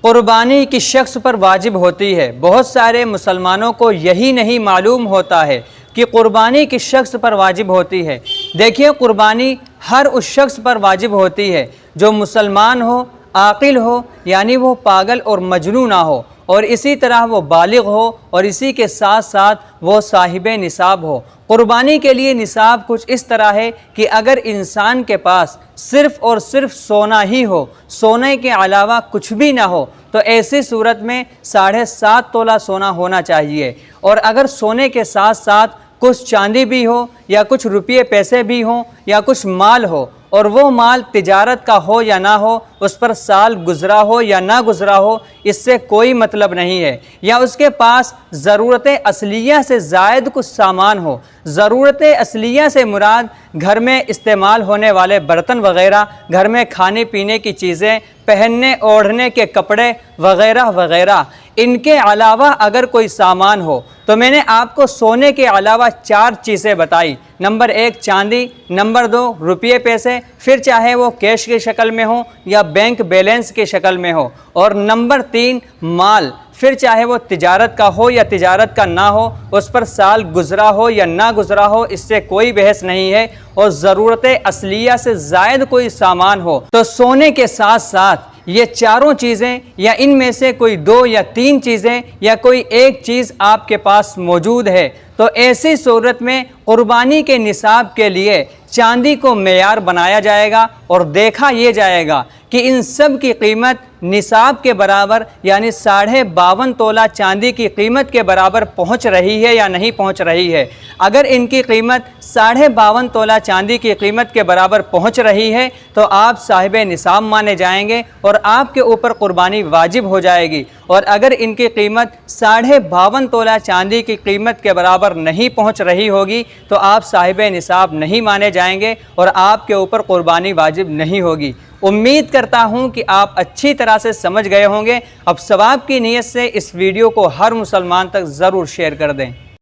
قربانی کس شخص پر واجب ہوتی ہے؟ بہت سارے مسلمانوں کو یہی نہیں معلوم ہوتا ہے کہ قربانی کس شخص پر واجب ہوتی ہے۔ دیکھیے، قربانی ہر اس شخص پر واجب ہوتی ہے جو مسلمان ہو، عاقل ہو، یعنی وہ پاگل اور مجنون نہ ہو، اور اسی طرح وہ بالغ ہو، اور اسی کے ساتھ ساتھ وہ صاحب نصاب ہو۔ قربانی کے لیے نصاب کچھ اس طرح ہے کہ اگر انسان کے پاس صرف اور صرف سونا ہی ہو، سونے کے علاوہ کچھ بھی نہ ہو، تو ایسی صورت میں 7.5 تولہ سونا ہونا چاہیے۔ اور اگر سونے کے ساتھ ساتھ کچھ چاندی بھی ہو، یا کچھ روپیے پیسے بھی ہوں، یا کچھ مال ہو، اور وہ مال تجارت کا ہو یا نہ ہو، اس پر سال گزرا ہو یا نہ گزرا ہو، اس سے کوئی مطلب نہیں ہے۔ یا اس کے پاس ضرورت اصلیہ سے زائد کچھ سامان ہو۔ ضرورت اصلیہ سے مراد گھر میں استعمال ہونے والے برتن وغیرہ، گھر میں کھانے پینے کی چیزیں، پہننے اوڑھنے کے کپڑے وغیرہ وغیرہ۔ ان کے علاوہ اگر کوئی سامان ہو، تو میں نے آپ کو سونے کے علاوہ 4 چیزیں بتائی۔ نمبر 1 چاندی، نمبر 2 روپیے پیسے، پھر چاہے وہ کیش کی شکل میں ہو یا بینک بیلنس کی شکل میں ہو، اور نمبر 3 مال، پھر چاہے وہ تجارت کا ہو یا تجارت کا نہ ہو، اس پر سال گزرا ہو یا نہ گزرا ہو، اس سے کوئی بحث نہیں ہے، اور ضرورت اصلیہ سے زائد کوئی سامان ہو۔ تو سونے کے ساتھ ساتھ یہ چاروں چیزیں، یا ان میں سے کوئی 2 یا 3 چیزیں، یا کوئی ایک چیز آپ کے پاس موجود ہے، تو ایسی صورت میں قربانی کے نصاب کے لیے چاندی کو معیار بنایا جائے گا، اور دیکھا یہ جائے گا کہ ان سب کی قیمت نصاب کے برابر، یعنی 52.5 تولہ چاندی کی قیمت کے برابر پہنچ رہی ہے یا نہیں پہنچ رہی ہے۔ اگر ان کی قیمت 52.5 تولہ چاندی کی قیمت کے برابر پہنچ رہی ہے، تو آپ صاحب نصاب مانے جائیں گے، اور آپ کے اوپر قربانی واجب ہو جائے گی۔ اور اگر ان کی قیمت 52.5 تولہ چاندی کی قیمت کے برابر نہیں پہنچ رہی ہوگی، تو آپ صاحب نصاب نہیں مانے جائیں گے، اور آپ کے اوپر قربانی واجب نہیں ہوگی۔ امید کرتا ہوں کہ آپ اچھی طرح سے سمجھ گئے ہوں گے۔ اب ثواب کی نیت سے اس ویڈیو کو ہر مسلمان تک ضرور شیئر کر دیں۔